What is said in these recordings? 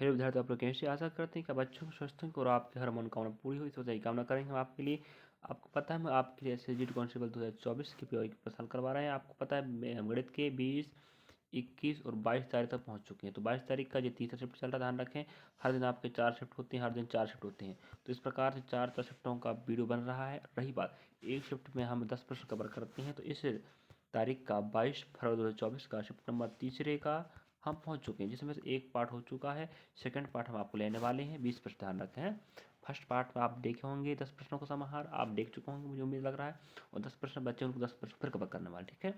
Hello विद्यार्थी, आप लोग कैसे? आशा करते हैं कि आप अच्छे होंगे, स्वस्थ होंगे और आपकी हर मनोकामना पूरी हुई। तो यही कामना करेंगे हम आपके लिए। आपको पता है, मैं आपके लिए एसएसजी कांस्टेबल 2024 की पीओ की हल करवा रहे हैं। आपको पता है हम गणित के 20, 21 और 22 तारीख तक पहुंच चुके हैं। तो 22 तारीख का ये तीसरा शिफ्ट चल रहा है, ध्यान रखें। हर दिन आपके 4 शिफ्ट होते हैं, हर दिन 4 शिफ्ट होते हैं। तो इस प्रकार से 4 शिफ्टों का वीडियो बन रहा है। रही बात, एक शिफ्ट में हम 10 प्रश्न कवर करते हैं। तो इस तारीख का 22 फरवरी 2024 का शिफ्ट नंबर तीसरे का हम पहुंच चुके हैं, जिसमें से एक पार्ट हो चुका है। सेकंड पार्ट हम आपको लेने वाले हैं। 20 प्रश्न ध्यान रखें हैं। फर्स्ट पार्ट में आप देखे होंगे 10 प्रश्नों को समाहार, आप देख चुके होंगे मुझे उम्मीद लग रहा है। और 10 प्रश्न बच्चे, उनको 10 प्रश्न फिर कवर करने वाले, ठीक है।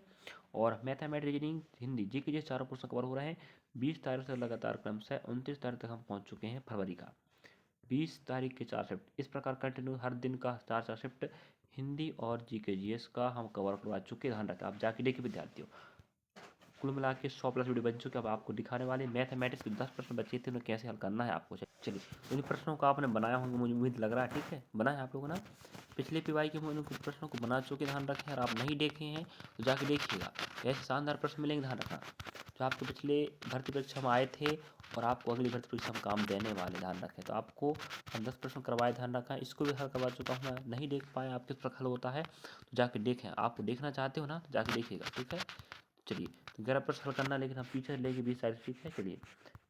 और मैथमेटिक्स, रीजनिंग, हिंदी, जी के चारों प्रश्न कवर हो रहे हैं। 20 तारीख से लगातार क्रम से 29 तारीख तक हम पहुँच चुके हैं फरवरी का। 20 तारीख के 4 शिफ्ट इस प्रकार कंटिन्यू हर दिन का 4 शिफ्ट हिंदी और जी के जीएस का हम कवर करवा चुके हैं। ध्यान रखें, आप जाके देखिए विद्यार्थियों। कुल मिला के 100 प्लस वीडियो बन चुके। अब आपको दिखाने वाले मैथमेटिक्स के 10 प्रश्न बचे थे, उन्हें कैसे हल करना है आपको। चलिए, तो इन प्रश्नों को आपने बनाया होंगे, मुझे उम्मीद लग रहा है, ठीक है। बनाया है आप लोगों ने। पिछले पीवाई के हम इन प्रश्नों को बना चुके, ध्यान रखें। अगर आप नहीं देखे हैं तो जाके देखिएगा, ऐसे शानदार प्रश्न मिलेंगे, ध्यान रखना। जो आपके पिछले भर्ती परीक्षा में आए थे और आपको अगली भर्ती परीक्षा में काम देने वाले, ध्यान रखें। तो आपको हम 10 प्रश्न करवाए, ध्यान रखा। इसको भी हल करवा चुका हूँ मैं। नहीं देख पाए आप किस प्रकार हल होता है तो जाके देखें। आपको देखना चाहते हो ना तो जाके देखिएगा, ठीक है। चलिए, तो 11 प्रश्न हल करना, लेकिन हम पीछे लेंगे 20 तारीख, ठीक है। चलिए,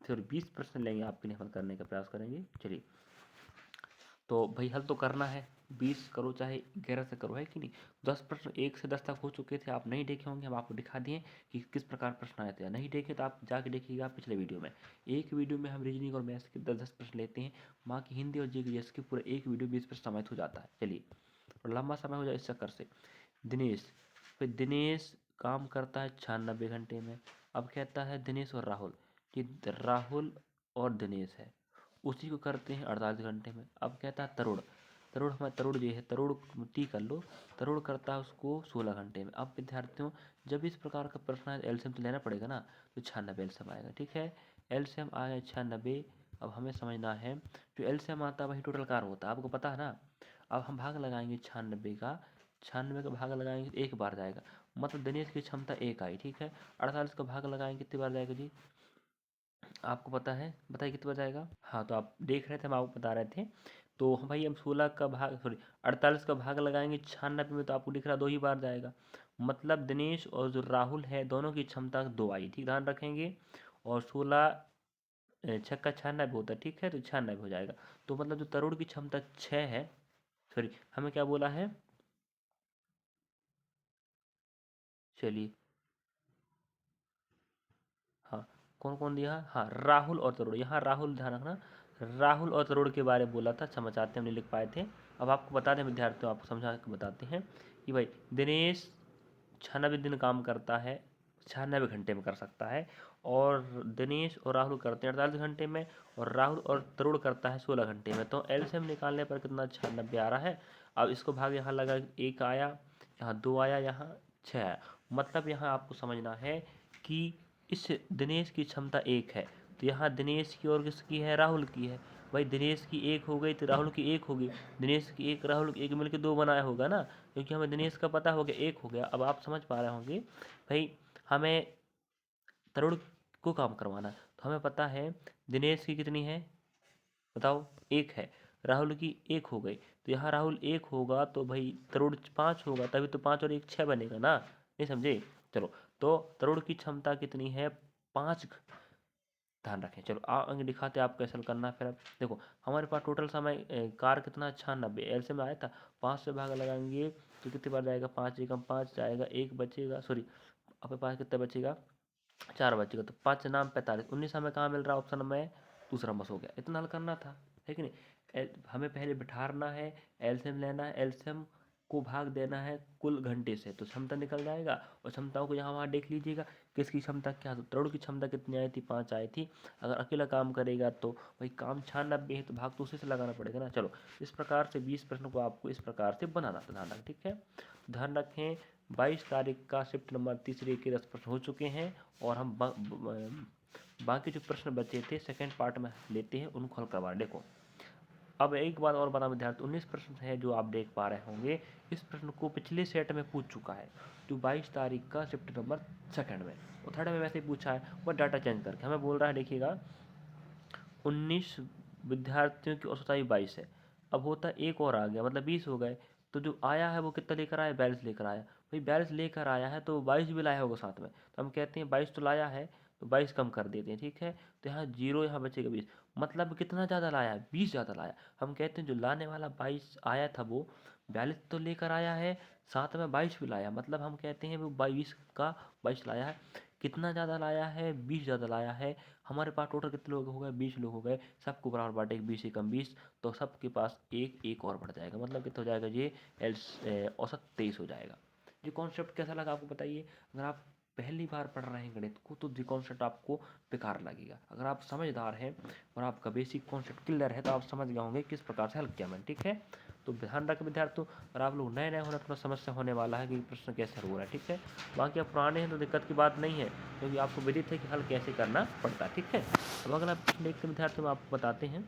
फिर 20 प्रश्न लेंगे, आपके लिए हल करने का प्रयास करेंगे। चलिए, तो भाई हल तो करना है। 20 करो चाहे 11 से करो, है कि नहीं। 10 प्रश्न 1 से 10 तक हो चुके थे, आप नहीं देखे होंगे। हम आपको दिखा दिए कि किस प्रकार प्रश्न आए थे। नहीं देखे तो आप जाके देखिएगा पिछले वीडियो में। एक वीडियो में हम रीजनिंग और मैथ्स के 10-10 प्रश्न लेते हैं। माँ की हिंदी और जीके के पूरा एक वीडियो 20 प्रश्न समाप्त हो जाता है। चलिए, और लंबा समय हो जाए इस चक्कर से। दिनेश, फिर दिनेश काम करता है 96 घंटे में। अब कहता है दिनेश और राहुल, कि राहुल और दिनेश है, उसी को करते हैं 48 घंटे में। अब कहता है तरुण, तरुण हमारा तरुण जो है, तरुण टी कर लो, तरुण करता है उसको 16 घंटे में। अब विद्यार्थियों, जब इस प्रकार का प्रश्न है एलसीएम तो लेना पड़ेगा ना, तो 96 एलसीएम आएगा, ठीक है। एलसीएम आया 96। अब हमें समझना है, जो एलसीएम आता है वही टोटल कार होता है, आपको पता है ना। अब हम भाग लगाएंगे 96 का, 96 का भाग लगाएंगे तो एक बार जाएगा, मतलब दिनेश की क्षमता एक आई, ठीक है। 48 का भाग लगाएंगे कितनी बार जाएगा जी, आपको पता है, बताइए कितनी बार जाएगा। हाँ, तो आप देख रहे थे, हम आपको बता रहे थे। तो भाई हम 16 का भाग, सॉरी 48 का भाग लगाएंगे 96 में, तो आपको दिख रहा 2 ही बार जाएगा। मतलब दिनेश और जो राहुल है, दोनों की क्षमता 2 आई, ठीक, ध्यान रखेंगे। और 16 छक्का 96 होता है, ठीक है, तो 96 हो जाएगा। तो मतलब जो तरुण की क्षमता 6 है, सॉरी हमें क्या बोला है, चलिए, हाँ, कौन कौन दिया, हाँ राहुल और तरुण, यहाँ राहुल ध्यान रखना, राहुल और तरुण के बारे में बोला था, क्षमा चाहते हैं हम नहीं लिख पाए थे। अब आपको बता दें विद्यार्थियों, आपको समझा के बताते हैं कि भाई दिनेश 96 दिन काम करता है, 96 घंटे में कर सकता है। और दिनेश और राहुल करते हैं 48 घंटे में, और राहुल और तरुण करता है 16 घंटे में। तो एलसीएम निकालने पर कितना, 96 आ रहा है। अब इसको भाग यहाँ लगा, एक आया, यहाँ 2 आया, यहाँ 6 आया। मतलब यहाँ आपको समझना है कि इस दिनेश की क्षमता 1 है, तो यहाँ दिनेश की और किसकी है, राहुल की है। भाई दिनेश की 1 हो गई तो राहुल की 1 होगी। दिनेश की 1 राहुल की 1 मिलकर 2 बनाया होगा ना, क्योंकि हमें दिनेश का पता हो गया 1 हो गया। अब आप समझ पा रहे होंगे भाई, हमें तरुण को काम करवाना है, तो हमें पता है दिनेश की कितनी है, बताओ, 1 है। राहुल की 1 हो गई, तो यहाँ राहुल 1 होगा तो भाई तरुण 5 होगा, तभी तो 5 और 1 6 बनेगा ना, नहीं समझे। चलो, तो तरुण की क्षमता कितनी है, 5, ध्यान रखें। चलो आगे दिखाते हैं आप कैसे हल करना है। फिर अब देखो, हमारे पास टोटल समय कार कितना, 96 एलसीएम में आया था। 5 से भाग लगाएंगे तो कितनी बार जाएगा, 5 एकम 5 जाएगा, एक बचेगा, सॉरी आपके पास कितना बचेगा, 4 बचेगा। तो 5 नाम 45, 19 हमें कहाँ मिल रहा है, ऑप्शन में दूसरा बस हो गया। इतना हल करना था, है कि नहीं। हमें पहले बिठाना है, एलसीएम लेना है, एलसीएम को भाग देना है कुल घंटे से, तो क्षमता निकल जाएगा। और क्षमताओं को यहाँ वहाँ देख लीजिएगा, किसकी क्षमता क्या, तो तरुण की क्षमता कितनी आई थी, 5 आई थी। अगर अकेला काम करेगा तो भाई काम 96 है, तो भाग तो उसी से लगाना पड़ेगा ना। चलो, इस प्रकार से 20 प्रश्न को आपको इस प्रकार से बनाना था, ध्यान रखें, ठीक है। ध्यान रखें, 22 तारीख का शिफ्ट नंबर तीसरे के 10 प्रश्न हो चुके हैं, और हम बाकी जो प्रश्न बचे थे सेकेंड पार्ट में लेते हैं, उनको हल करवा। देखो, अब एक बात और बता विद्यार्थी, 19 प्रश्न है जो आप देख पा रहे होंगे, इस प्रश्न को पिछले सेट में पूछ चुका है, जो 22 तारीख का शिफ्ट नंबर सेकंड में, और थर्ड में वैसे ही पूछा है, वो डाटा चेंज करके हमें बोल रहा है, देखिएगा, 19 विद्यार्थियों की औसत आयु 22 है। अब होता है एक और आ गया, मतलब 20 हो गए। तो जो आया है वो कितना लेकर आया, 42 लेकर आया। भाई 42 लेकर आया है तो 22 भी लाया होगा साथ में, तो हम कहते हैं 22 तो लाया है, तो 22 कम कर देते हैं, ठीक है। तो यहाँ जीरो, यहाँ बचेगा 20, मतलब कितना ज़्यादा लाया है, 20 ज़्यादा लाया। हम कहते हैं जो लाने वाला 22 आया था वो 42 तो लेकर आया है, साथ में 22 भी लाया, मतलब हम कहते हैं वो 22 का 22 लाया है। कितना ज़्यादा लाया है, 20 ज़्यादा लाया है। हमारे पास टोटल कितने लोग हो गए, 20 लोग हो गए। सबको बराबर बांटे, 20 एकम 20, तो सबके पास एक एक और बढ़ जाएगा, मतलब कितना हो जाएगा ये औसत 23 हो जाएगा। ये कॉन्सेप्ट कैसा लगा आपको बताइए। अगर आप पहली बार पढ़ रहे हैं गणित को तो ये कॉन्सेप्ट आपको बेकार लगेगा। अगर आप समझदार हैं और आपका बेसिक कॉन्सेप्ट क्लियर है तो आप समझ गए होंगे किस प्रकार से हल किया मैंने, ठीक है। तो ध्यान रखें विद्यार्थियों, अगर आप लोग नए नए होना थोड़ा समस्या होने वाला है कि प्रश्न कैसे हल हो रहा है, ठीक है। बाकी आप पुराने हैं तो दिक्कत की बात नहीं है, क्योंकि आपको विदित है कि हल कैसे करना पड़ता है, ठीक है। अब अगला प्रश्न देखते विद्यार्थियों आपको बताते हैं।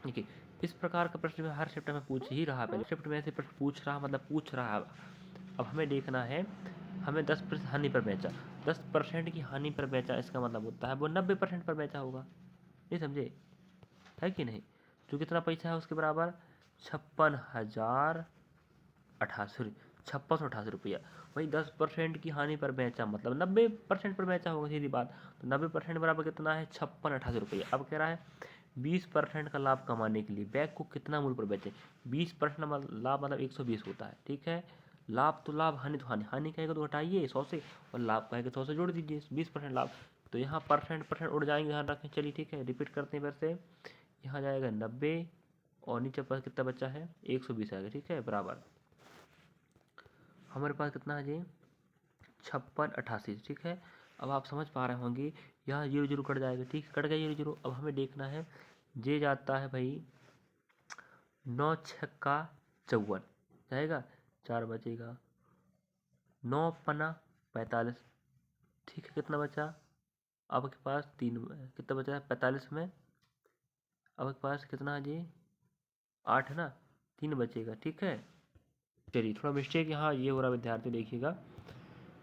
देखिए, इस प्रकार का प्रश्न हर शिफ्ट में पूछ ही रहा, पहले शिफ्ट में ऐसे प्रश्न पूछ रहा, मतलब पूछ रहा। अब हमें देखना है, हमें 10% हानि पर बेचा, 10% की हानि पर बेचा, इसका मतलब होता है वो 90% पर बेचा होगा, ये समझे, है कि नहीं। जो कितना पैसा है उसके बराबर 56,088 वही 10% की हानि पर बेचा, मतलब 90% पर बेचा होगा, सीधी बात। तो 90% बराबर कितना है, 56,088। अब कह रहा है 20% का लाभ कमाने के लिए बैग को कितना मूल्य पर बेचे। 20% लाभ मतलब 120 होता है, ठीक है। लाभ तो लाभ, हानि तो हानि, हानि कहेगा तो घटाइए 100 से, और लाभ कहेगा 100 से जोड़ दीजिए, 20% लाभ। तो यहाँ परसेंट उड़ जाएंगे, ध्यान रखें। चलिए ठीक है, रिपीट करते हैं फिर से। यहाँ जाएगा 90 और नीचे पर कितना बचा है, 120 आएगा, ठीक है, बराबर। हमारे पास कितना है जी, 56,088, ठीक है। अब आप समझ पा रहे होंगे, यहाँ जीरो जीरो कट जाएगा, ठीक है, कट गया जीरो जीरो। अब हमें देखना है, ये जाता है भाई 9 छक्का 54 जाएगा, 4 बचेगा, 9 पन्ना 45, ठीक है। कितना बचा आपके पास, 3, कितना बचा है 45 में, आपके पास कितना है जी, 8 है ना, 3 बचेगा, ठीक है। चलिए थोड़ा मिस्टेक यहाँ ये हो रहा विद्यार्थी, देखिएगा।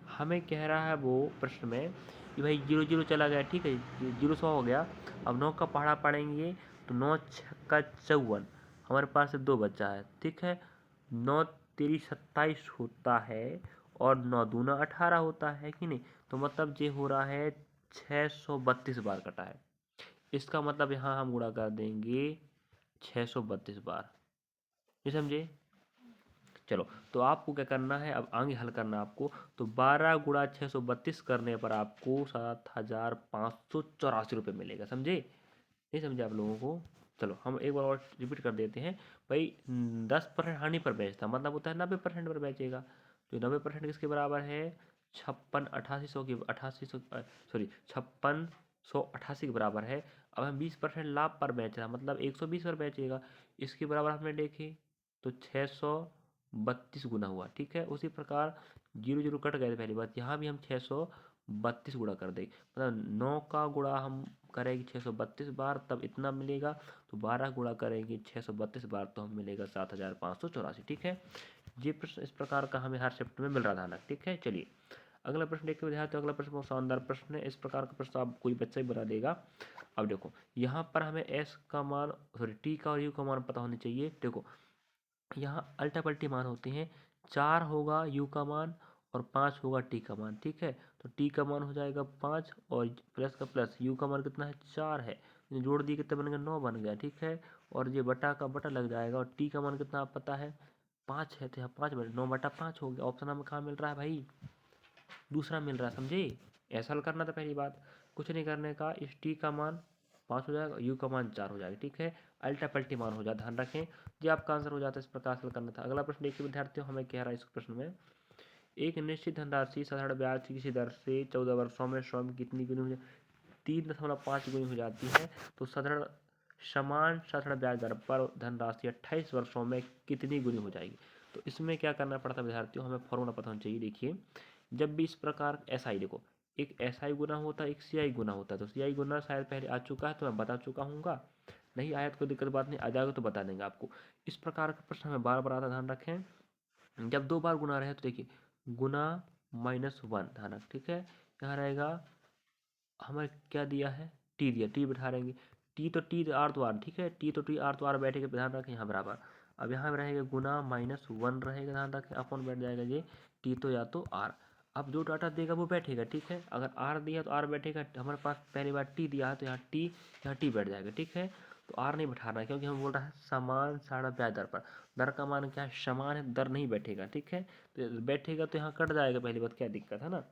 हमें कह रहा है वो प्रश्न में कि भाई जीरो जीरो चला गया, ठीक है, जीरो 100 हो गया। अब 9 का पहाड़ा पड़ेंगे तो 9 छक्का 54, हमारे पास 2 बचा है, ठीक है। 9 तेरी 27 होता है और 9 दूना 18 होता है कि नहीं। तो मतलब ये हो रहा है 632 बार कटा है। इसका मतलब यहाँ हम गुणा कर देंगे 632 बार, ये समझे। चलो, तो आपको क्या करना है, अब आगे हल करना है आपको। तो 12 गुणा 632 करने पर आपको 7,584 मिलेगा, समझे, नहीं समझे आप लोगों को। चलो हम एक बार और रिपीट कर देते हैं। भाई 10% हानि पर बेचता, मतलब होता है 90% पर बेचेगा। तो 90% किसके बराबर है, 56,88 के बराबर है। अब हम 20% लाभ पर बेच रहा, मतलब 120 पर बेचेगा। इसके बराबर हमने देखे तो 632 गुना हुआ, ठीक है। उसी प्रकार जीरो जीरो कट गए थे पहली बात, यहाँ भी हम 632 गुणा कर देंगे, मतलब 9 का गुणा हम करेंगे 632 बार तब इतना मिलेगा। तो 12 गुणा करेंगे 632 बार तो हम मिलेगा 7,584, ठीक है। ये प्रश्न इस प्रकार का हमें हर शिफ्ट में मिल रहा था ना, ठीक है। चलिए अगला प्रश्न देखते हुए विद्यार्थी, अगला प्रश्न बहुत शानदार प्रश्न है। इस प्रकार का प्रश्न आप कोई बच्चा ही बना देगा। अब देखो यहाँ पर हमें एस का मान, सॉरी टी का और यू का मान पता होने चाहिए। देखो यहाँ अल्टा पल्टी मान होते हैं, 4 होगा यू का मान और 5 होगा टी का मान, ठीक है। तो टी का मान हो जाएगा 5 और प्लस का प्लस, यू का मान कितना है 4 है, जोड़ दिए कितने बन गया 9 बन गया, ठीक है। और ये बटा का बटा लग जाएगा, और टी का मान कितना आप पता है 5 है, तो यहाँ 5 बटे 9 बटा 5 हो गया। ऑप्शन हमें कहाँ मिल रहा है भाई, दूसरा मिल रहा है, समझे। ऐसा हल करना था पहली बात, कुछ नहीं करने का। इस टी का मान 5 हो जाएगा, यू का मान 4 हो जाएगा, ठीक है। अल्टा पल्टी मान हो जाए, ध्यान रखें। ये आपका आंसर हो जाता है, इस प्रकार से हल करना था। अगला प्रश्न देखिए विद्यार्थियों, हमें कह रहा है इस प्रश्न में, एक निश्चित धनराशि साधारण ब्याज की किसी दर से 14 वर्षों में स्वयं कितनी गुनी हो जाए, 3.5 गुनी हो जाती है। तो साधारण ब्याज दर पर धनराशि 28 वर्षों में कितनी गुनी हो जाएगी। तो इसमें क्या करना पड़ता है विद्यार्थियों, हमें फॉर्मूला पता होना चाहिए। देखिए जब भी इस प्रकार एस आई, देखो एक एस आई गुना होता है, एक सी आई गुना होता है। तो सी आई गुना शायद पहले आ चुका है तो मैं बता चुका हूँ, नहीं आया तो कोई दिक्कत बात नहीं, आ जाएगा तो बता देंगे आपको। इस प्रकार का प्रश्न हमें बार बार आता, ध्यान रखें। जब 2 बार गुना रहे तो देखिए गुना -1, ध्यान रख, ठीक है। यहाँ रहेगा हमें क्या दिया है, टी दिया, टी बिठा देंगे, टी तो टी आर तो आर, ठीक है, टी तो टी आर तो आर बैठेगा, ध्यान रखें यहाँ बराबर। अब यहाँ रहेगा गुना -1 रहेगा, ध्यान रखें, अपॉन बैठ जाएगा ये टी तो या तो आर। अब जो डाटा देगा वो बैठेगा, ठीक है, अगर आर दिया तो आर बैठेगा, हमारे पास पहली बार टी दिया है तो यहाँ टी बैठ जाएगा, ठीक है। तो आर नहीं बैठाना है क्योंकि हम बोल रहा है समान साढ़ा ब्याज दर पर, दर का मान क्या है, समान है, दर नहीं बैठेगा, ठीक है। तो बैठेगा तो यहाँ कट जाएगा, पहली बात क्या दिक्कत है ना।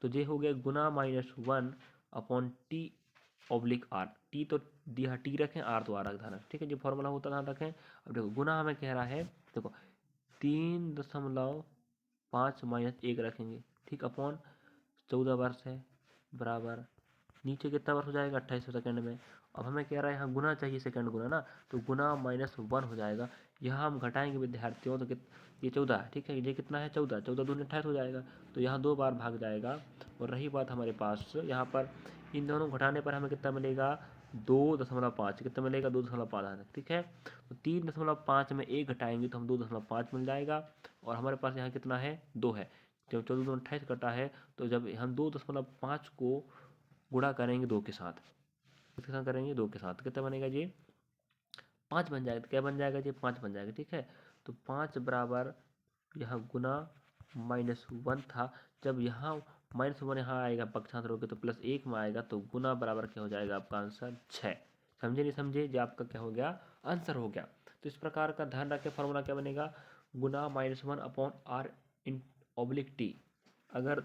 तो ये हो गया गुना -1 upon T oblique R, T तो दिया टी रखें, आर तो आर रख देना, ठीक है, जो फॉर्मूला होता ध्यान रखें। अब देखो गुना हमें कह रहा है, देखो 3.5 - 1 रखेंगे, ठीक, अपॉन 14 वर्ष है बराबर, नीचे कितना वर्ष हो जाएगा 28 सेकंड में। अब हमें कह रहा है यहाँ गुना चाहिए, सेकंड गुना ना, तो गुना -1 हो जाएगा। यहाँ हम घटाएंगे विद्यार्थियों, तो ये 14 है, ठीक है, ये कितना है 14, 14 दूनी 28 हो जाएगा, तो यहाँ 2 बार भाग जाएगा। और रही बात हमारे पास यहाँ पर इन दोनों घटाने पर हमें कितना मिलेगा 2.5, कितना मिलेगा 2.5, ठीक है। तो 3.5 में 1 घटाएंगे तो हम 2.5 मिल जाएगा। और हमारे पास यहाँ कितना है 2 है, जब 14 दूनी 28 कटा है, तो जब हम 2.5 को गुणा करेंगे 2 के साथ, किसके साथ करेंगे 2 के साथ, कितना बनेगा जी 5 बन जाएगा, तो क्या बन जाएगा जी 5 बन जाएगा, ठीक है। तो 5 बराबर यहाँ गुना -1 था, जब यहाँ -1 यहाँ आएगा पक्षांतर होकर तो +1 में आएगा, तो गुना बराबर क्या हो जाएगा आपका आंसर 6। समझे नहीं समझे, जो आपका क्या हो गया आंसर हो गया। तो इस प्रकार का ध्यान रखें, फॉर्मूला क्या बनेगा गुना -1 upon R in oblique T. अगर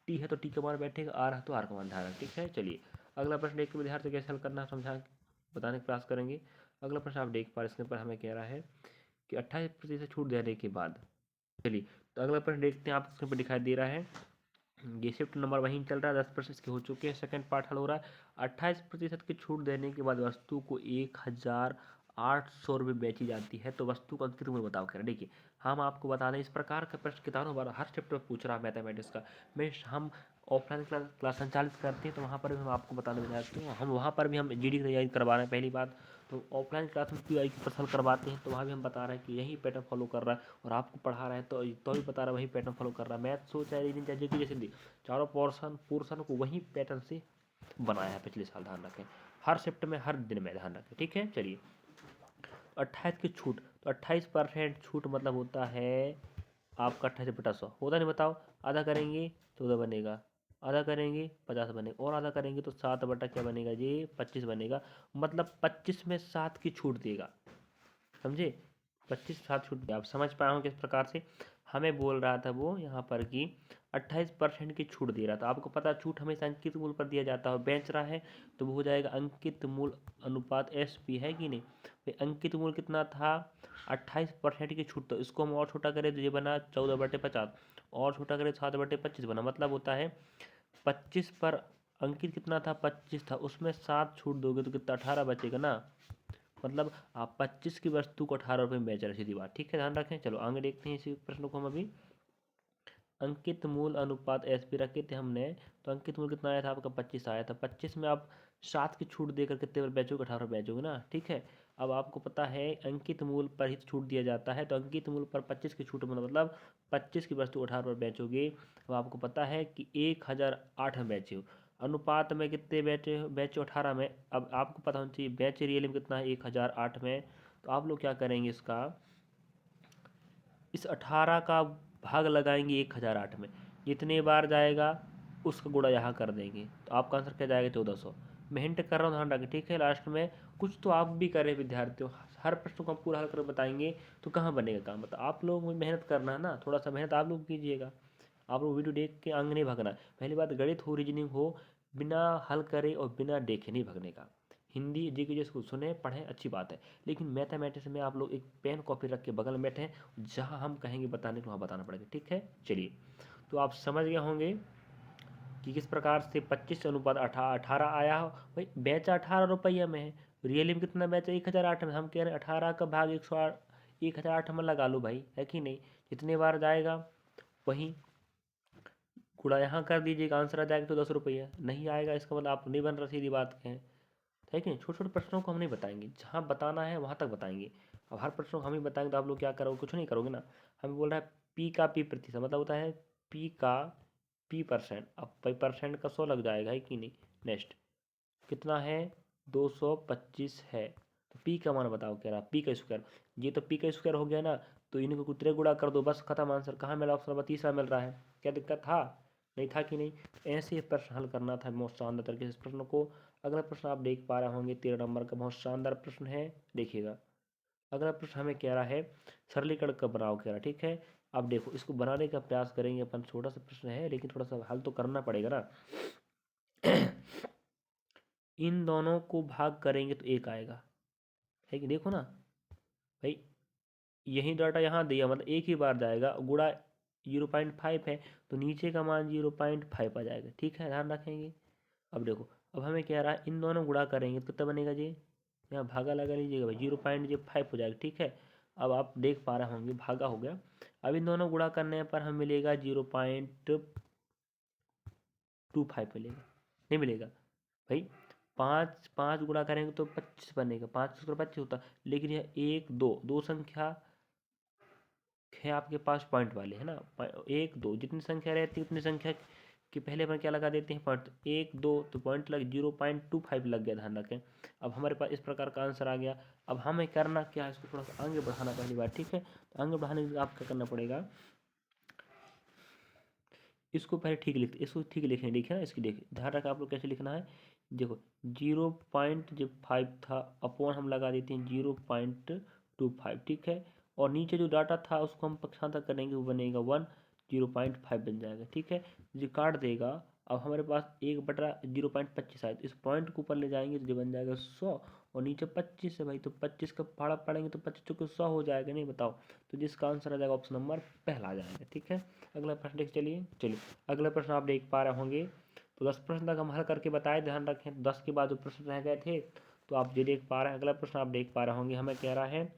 टी है तो टी का मान बैठेगा, आर है तो आर का मान ध्यान, ठीक है। चलिए अगला प्रश्न एक विद्यार्थी कैसे हल करना है समझा बताने का प्रयास करेंगे। अगला प्रश्न आप देख पा रहे स्क्रीन पर, हमें कह रहा है कि 28% छूट देने के बाद, चलिए तो अगला प्रश्न देखते हैं, आप स्क्रीन पर दिखाई दे रहा है, ये शिफ्ट नंबर वहीं चल रहा है, 10% के हो चुके हैं, सेकंड पार्ट हल हो रहा है। 28% की छूट देने के बाद वस्तु को 1,800 रुपये बेची जाती है, तो वस्तु का अंकित मूल्य बताओ। करें देखिए, हम आपको बता दें इस प्रकार का प्रश्न किताबों बार हर चैप्टर में पूछ रहा है मैथमेटिक्स का। मैं हम ऑफलाइन क्लास संचालित करते हैं, तो वहाँ पर भी हम आपको बताने में जाते हैं, हम वहाँ पर भी हम जीडी की तैयारी करवा रहे हैं पहली बात। तो ऑफलाइन क्लास में पीआई की प्रश्न करवाते हैं, तो वहाँ भी हम बता रहे हैं कि यही पैटर्न फॉलो कर रहा है, और आपको पढ़ा रहे हैं तो भी बता रहा है वही पैटर्न फॉलो कर रहा है। मैथ्स हो चाहे रीजनिंग चाहे जीके जैसे चारों पोर्शन को वही पैटर्न से बनाया है पिछले साल, ध्यान रखें, हर शिफ्ट में हर दिन में, ध्यान रखें, ठीक है। चलिए 28 की छूट, तो 28% छूट मतलब होता है आपका 28/100 होता नहीं, बताओ, आधा करेंगे 14 बनेगा, आधा करेंगे 50 बनेगा, और आधा करेंगे तो 7 बटा क्या बनेगा जी 25 बनेगा। मतलब 25 में 7 की छूट देगा, समझे, 25 7 छूट आप समझ पाए हो किस प्रकार से हमें बोल रहा था वो यहाँ पर कि 28% की छूट दे रहा था। आपको पता है छूट हमेशा अंकित मूल्य पर दिया जाता है, बेच रहा है तो वो हो जाएगा अंकित मूल्य अनुपात SP, है कि नहीं। भाई अंकित मूल्य कितना था 28% की छूट, तो इसको हम और छोटा करें तो ये बना 14/50, और छोटा करें 7/25 बना, मतलब होता है 25 पर अंकित कितना था 25 था, उसमें 7 छूट दोगे तो कितना 18 बचेगा ना, मतलब आप 25 की वस्तु को 18 रुपये में बेच रहे, सीधी बात, ठीक है, ध्यान रखें। चलो आगे देखते हैं इसी प्रश्न को हम अभी। अंकित मूल अनुपात SP रखे थे हमने, तो अंकित मूल कितना आया था आपका 25 आया था, 25 में आप 7 की छूट देकर कितने पर बेचोगे 18 बेचोगे ना, ठीक है। अब आपको पता है अंकित मूल पर ही छूट दिया जाता है, तो अंकित मूल पर 25 की छूट मतलब 25 की वस्तु 18 पर बेचोगे। अब आपको पता है कि 1008 में बेचे हो, अनुपात में कितने बेचे 18 में। अब आपको पता होना चाहिए बेचे रियल में कितना है 1008 में, तो आप लोग क्या करेंगे इसका, इस 18 का भाग लगाएंगे 1008 में, जितने बार जाएगा उसका गुणा यहाँ कर देंगे, तो आपका आंसर क्या जाएगा 1400। मैं हिंट कर रहा हूँ ध्यान रखें, ठीक है, लास्ट में कुछ तो आप भी करें विद्यार्थियों, हर प्रश्न को हम पूरा हल कर बताएंगे तो कहाँ बनेगा काम, मतलब आप लोगों को मेहनत करना है ना, थोड़ा सा मेहनत आप लोग कीजिएगा, आप लोग वीडियो देख के आगे नहीं भागना। पहली बात गणित हो रीजनिंग हो, बिना हल करे और बिना देखे नहीं भागने का। हिंदी जीके जिसको सुने पढ़ें अच्छी बात है, लेकिन मैथमेटिक्स में आप लोग एक पेन कॉपी रख के बगल में बैठें, जहाँ हम कहेंगे बताने को वहाँ बताना पड़ेगा, ठीक है। चलिए तो आप समझ गए होंगे कि किस प्रकार से 25 अनुपात 18 आया हो। भाई बेचा 18 रुपये में है, रियली में कितना बेचा 1008 में, हम कह रहे हैं 18 का भाग 1008 में लगा लो भाई, है कि नहीं, जितने बार जाएगा वहीं गुणा यहाँ कर दीजिएगा, आंसर आ जाएगा तो 10 रुपये, नहीं आएगा इसका मतलब आप नहीं बन रहा, सीधी बात कहें, है कि नहीं। छोटे छोटे प्रश्नों को हम नहीं बताएंगे, जहाँ बताना है वहाँ तक बताएंगे। अब हर प्रश्न को हम ही बताएंगे तो आप लोग क्या करोगे, कुछ नहीं करोगे ना। हमें बोल रहा है पी का पी प्रतिशत, मतलब होता है पी का P%, अब भाई परसेंट का 100 लग जाएगा, है कि नहीं। नेक्स्ट कितना है 225 है। तो पी का मान बताओ, कह रहा पी का स्क्वायर। ये तो पी का स्क्वायर हो गया ना, तो इनको कुतरे गुणा कर दो, बस खत्म आंसर। कहाँ मिला ऑप्शन नंबर तीसरा मिल रहा है। क्या दिक्कत था, नहीं था कि नहीं। ऐसे ही प्रश्न हल करना था बहुत शानदार तरीके से इस प्रश्न को। अगला प्रश्न आप देख पा रहे होंगे 13 नंबर का, बहुत शानदार प्रश्न है, देखिएगा। अगला प्रश्न हमें कह रहा है सरलीकरण का बनाओ, कह रहा ठीक है। अब देखो इसको बनाने का प्रयास करेंगे अपन, छोटा सा प्रश्न है लेकिन थोड़ा सा हल तो करना पड़ेगा ना। इन दोनों को भाग करेंगे तो एक आएगा, है कि देखो ना भाई, यही डाटा यहाँ दिया, मतलब एक ही बार जाएगा, गुणा 0.5 है तो नीचे का मान 0.5 आ जाएगा, ठीक है, ध्यान रखेंगे। अब देखो, अब हमें कह रहा है इन दोनों गुणा करेंगे तो कितना बनेगा जी, यहाँ भागा लगा लीजिएगा भाई, 0.5 हो जाएगा, ठीक है। अब आप देख पा रहे होंगे भागा हो गया। अब इन दोनों गुणा करने पर हमें मिलेगा 0.25 मिलेगा, नहीं मिलेगा भाई। पाँच पाँच गुणा करेंगे तो 25 बनेगा, 5 25 होता, लेकिन यह एक दो दो संख्या है आपके पास पॉइंट वाले, है ना। एक दो जितनी संख्या रहती है उतनी संख्या कि पहले अपन क्या लगा देते हैं पॉइंट, एक दो तो पॉइंट लग 0.25 लग गया, ध्यान रखें। अब हमारे पास इस प्रकार का आंसर आ गया। अब हमें करना क्या है, इसको थोड़ा सा आगे बढ़ाना पहली बार, ठीक है। तो आगे बढ़ाने के लिए आपको क्या करना पड़ेगा, इसको पहले ठीक लिखते, इसको ठीक लिखें, देखिए ना, इसकी देखिए ध्यान रखें आप लोग कैसे लिखना है। देखो 0.5 था, अपॉन हम लगा देते हैं 0.25, ठीक है। और नीचे जो डाटा था उसको हम पक्षांतर करेंगे, वो बनेगा 1, 0.5 बन जाएगा, ठीक है। जो काट देगा, अब हमारे पास 1/0.25 आए, तो इस पॉइंट को ऊपर ले जाएंगे तो जो बन जाएगा 100, और नीचे 25 है भाई, तो 25 का पहाड़ा पड़ेंगे तो 25 चौके 100 हो जाएगा, नहीं बताओ। तो जिसका आंसर आ जाएगा ऑप्शन नंबर पहला आ जाएगा, ठीक है। अगला प्रश्न देख चलिए, चलिए अगला प्रश्न आप देख पा रहे होंगे। तो 10 प्रश्न तक हम हल करके बताए, ध्यान रखें 10 के बाद जो प्रश्न रह गए थे, तो आप ये देख पा रहे हैं। अगला प्रश्न आप देख पा रहे होंगे, हमें कह रहा है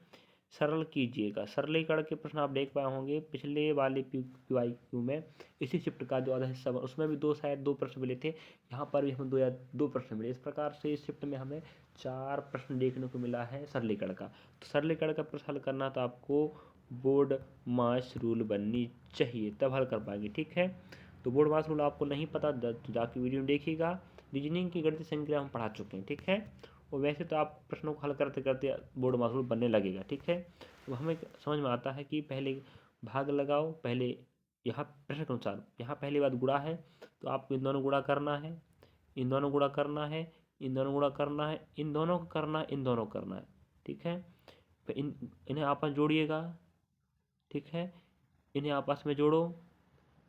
सरल कीजिएगा। सरलीकरण के प्रश्न आप देख पाए होंगे पिछले वाले PYQ में, इसी शिफ्ट का जो आधा हिस्सा बना उसमें भी शायद दो प्रश्न मिले थे, यहाँ पर भी हमें दो प्रश्न मिले। इस प्रकार से इस शिफ्ट में हमें 4 प्रश्न देखने को मिला है सरलीकरण का। तो सरलीकरण का प्रश्न हल करना तो आपको बोर्ड मास रूल बननी चाहिए, तब हल कर पाएंगे, ठीक है। तो बोर्ड मास रूल आपको नहीं पता तो जाके वीडियो में देखिएगा। रीजनिंग की गणित संख्या हम पढ़ा चुके हैं, ठीक है। और वैसे तो आप प्रश्नों को हल करते करते बोर्ड मास रूल बनने लगेगा, ठीक है। तो हमें समझ में आता है कि पहले भाग लगाओ, पहले यहाँ प्रश्न के अनुसार यहाँ पहली बात गुणा है, तो आपको इन दोनों गुणा करना है, इन दोनों गुणा करना है, इन दोनों गुणा करना है, इन दोनों को करना है, इन दोनों करना है, ठीक है। फिर इन्हें आपस जोड़िएगा, ठीक है। इन्हें आपस में जोड़ो,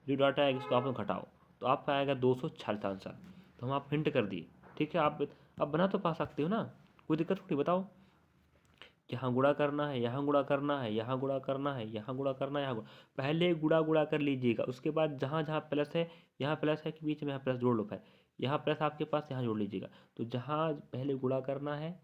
जो डाटा है इसको आपस में घटाओ, तो आपका आएगा 246 आंसर। तो हम आप हिंट कर दिए, ठीक है। आप बना तो पा सकते हो ना, कोई दिक्कत थोड़ी, बताओ। यहाँ गुणा करना है, यहाँ गुणा करना है, यहाँ गुणा करना है, यहाँ गुणा करना है, यहाँ गुणा, पहले गुणा गुणा कर लीजिएगा, उसके बाद जहाँ जहाँ प्लस है, यहाँ प्लस है कि बीच में यहाँ प्लस जोड़ लो, फिर यहाँ प्लस आपके पास यहाँ जोड़ लीजिएगा। तो जहाँ पहले गुणा करना है,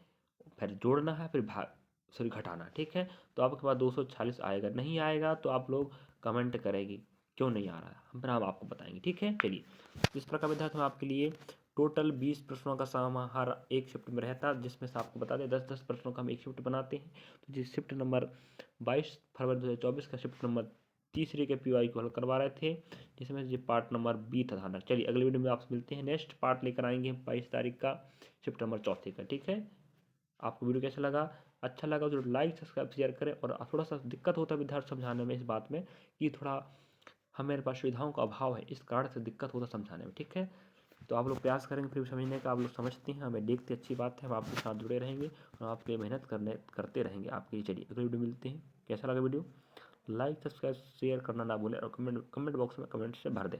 फिर जोड़ना है, फिर भाग सॉरी घटाना, ठीक है। तो आपके पास 246 आएगा, नहीं आएगा तो आप लोग कमेंट करेंगे क्यों नहीं आ रहा है, हम आपको बताएंगे, ठीक है। चलिए, इस प्रकार विद्यार्थी हम आपके लिए टोटल 20 प्रश्नों का समाहार एक शिफ्ट में रहता है, जिसमें से आपको बता दें 10-10 प्रश्नों का हम एक शिफ्ट बनाते हैं। तो जिस शिफ्ट नंबर 22 फरवरी 2024 का शिफ्ट नंबर तीसरे के PY को हल करवा रहे थे, जिसमें ये पार्ट नंबर B था, ध्यान रख। चलिए अगले वीडियो में आपसे मिलते हैं, नेक्स्ट पार्ट लेकर आएंगे 22 तारीख का शिफ्ट नंबर चौथे का, ठीक है। आपको वीडियो कैसा लगा, अच्छा लगा तो लाइक सब्सक्राइब शेयर करें। और थोड़ा सा दिक्कत होता है विद्यार्थी समझाने में, इस बात में कि थोड़ा हमारे पास सुविधाओं का अभाव है, इस कारण से दिक्कत होता समझाने में, ठीक है। तो आप लोग प्रयास करेंगे फिर समझने का, आप लोग समझते हैं, हमें देखते अच्छी बात है, हम आपके साथ जुड़े रहेंगे और आपके मेहनत करते रहेंगे आपके लिए। चलिए अगले वीडियो मिलते हैं, कैसा लगा वीडियो, लाइक सब्सक्राइब शेयर करना ना भूलें, और कमेंट बॉक्स में कमेंट से भर दें।